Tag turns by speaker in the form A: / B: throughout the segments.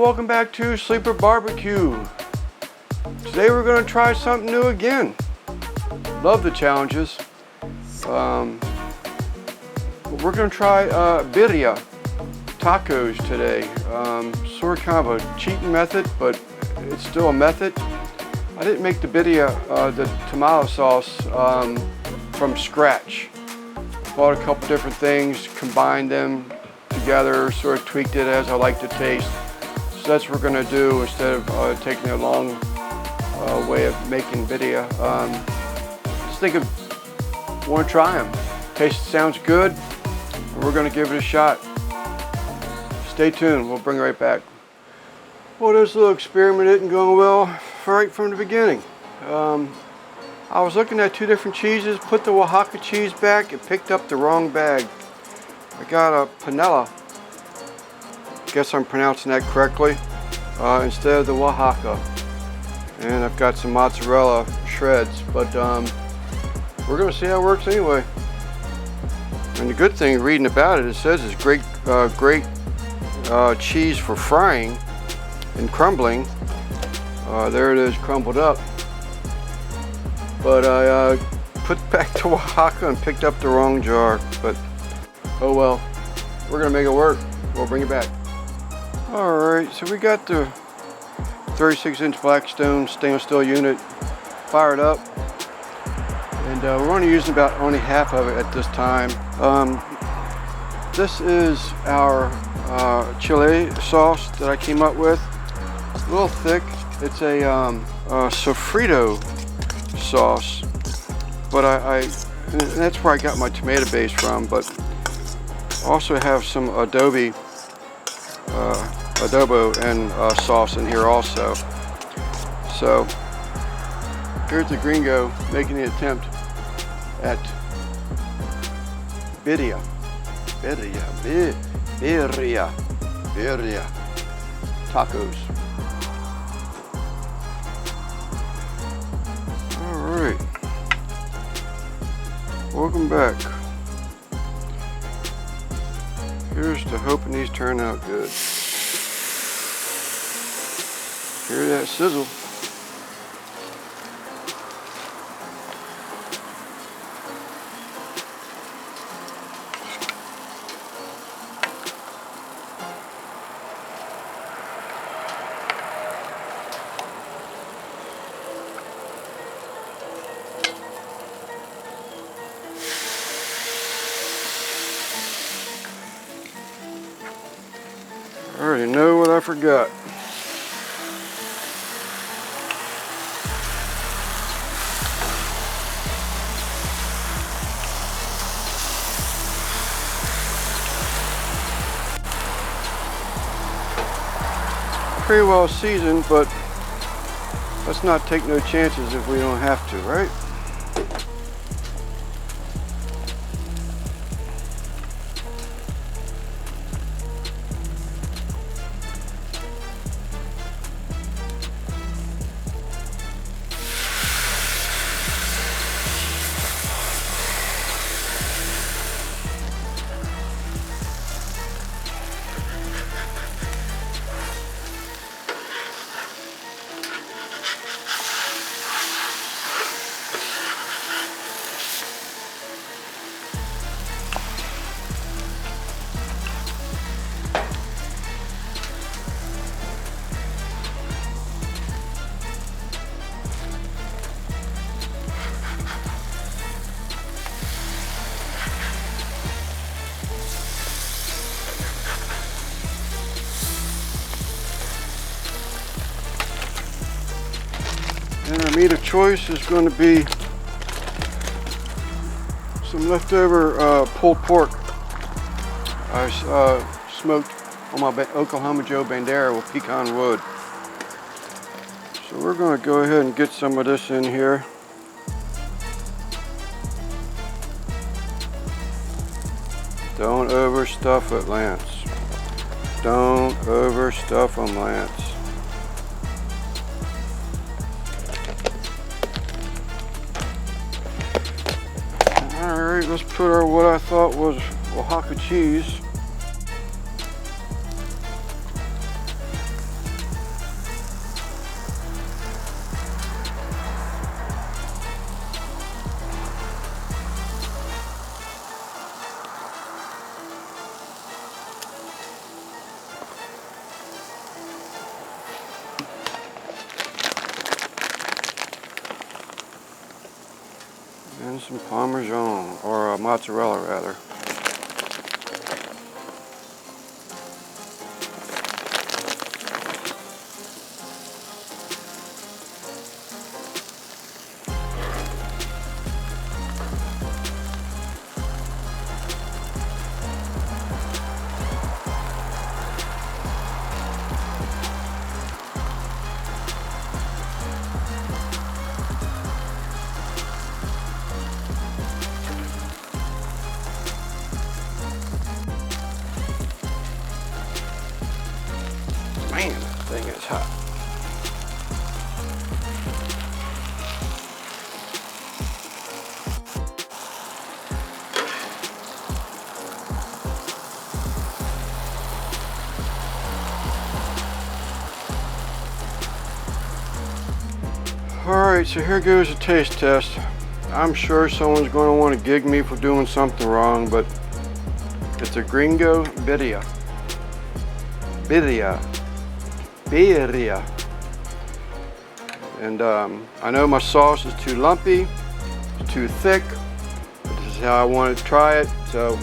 A: welcome back to Sleeper Barbecue. Today we're going to try something new again. Love the challenges. We're going to try birria tacos today. Sort of kind of a cheating method, but it's still a method. I didn't make the birria, the tomato sauce, from scratch. Bought a couple different things, combined them together, sort of tweaked it as I like to taste. So that's what we're going to do instead of taking a long way of making birria. Just think of, want to try them. Taste sounds good, and we're going to give it a shot. Stay tuned, we'll bring it right back. Well, this little experiment isn't going well right from the beginning. I was looking at two different cheeses, put the Oaxaca cheese back, and picked up the wrong bag. I got a panela, guess I'm pronouncing that correctly, instead of the Oaxaca. And I've got some mozzarella shreds, but we're gonna see how it works anyway. And the good thing reading about it, it says it's great cheese for frying and crumbling. There it is, crumbled up. But I put back to Oaxaca and picked up the wrong jar, but oh well, we're gonna make it work. We'll bring it back. All right, so we got the 36-inch Blackstone stainless steel unit fired up, and we're only using about only half of it at this time. This is our chili sauce that I came up with. It's a little thick. It's a sofrito sauce, but and that's where I got my tomato base from, but also have some adobo and sauce in here also. So here's the Gringo making the attempt at birria tacos. All right, welcome back. Here's to hoping these turn out good. Hear that sizzle. I already know what I forgot. Pretty well seasoned, but let's not take no chances if we don't have to, right? And our meat of choice is going to be some leftover pulled pork I smoked on my Oklahoma Joe Bandera with pecan wood. So we're going to go ahead and get some of this in here. Don't overstuff it, Lance. Don't overstuff them, Lance. Alright, let's put our what I thought was Oaxaca cheese. Parmesan, or mozzarella rather. Man, that thing is hot. Alright, so here goes a taste test. I'm sure someone's going to want to gig me for doing something wrong, but it's a Gringo Birria. Birria. And I know my sauce is too lumpy, it's too thick, but this is how I want to try it, so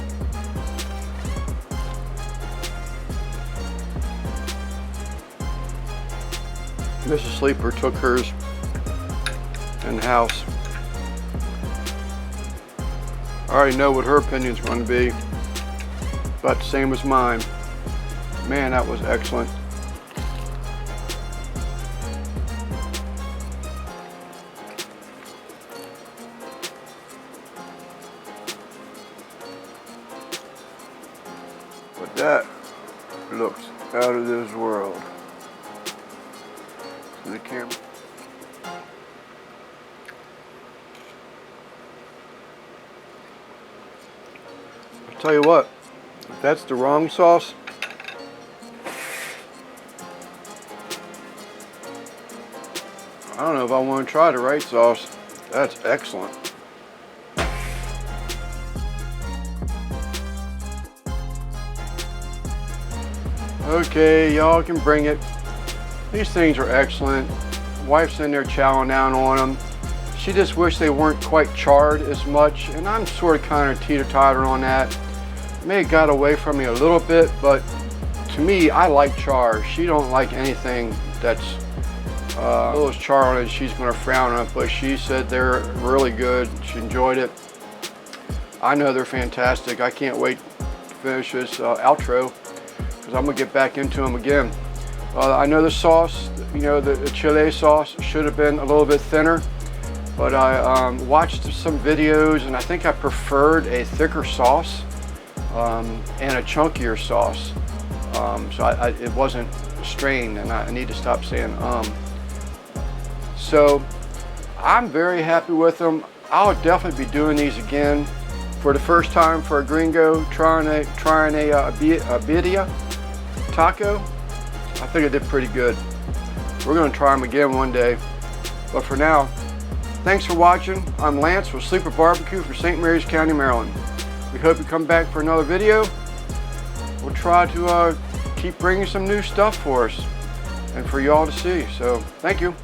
A: Mrs. Sleeper took hers in the house. I already know what her opinion's going to be, but the same as mine. Man, that was excellent. But that looks out of this world. To the camera. I'll tell you what, if that's the wrong sauce, I don't know if I want to try the right sauce. That's excellent. Okay, y'all can bring it. These things are excellent. Wife's in there chowing down on them. She just wished they weren't quite charred as much, and I'm sort of kind of teeter-totter on that. May have got away from me a little bit, but to me, I like char. She don't like anything that's a little char on it. She's going to frown on it, but she said they're really good. She enjoyed it. I know they're fantastic. I can't wait to finish this outro because I'm going to get back into them again. I know the sauce, you know, the chile sauce should have been a little bit thinner, but I watched some videos and I think I preferred a thicker sauce and a chunkier sauce. So it wasn't strained, and I need to stop saying So I'm very happy with them. I'll definitely be doing these again. For the first time for a Gringo, trying a birria taco, I think I did pretty good. We're gonna try them again one day. But for now, thanks for watching. I'm Lance with Sleeper Barbecue for St. Mary's County, Maryland. We hope you come back for another video. We'll try to keep bringing some new stuff for us and for y'all to see. So, thank you.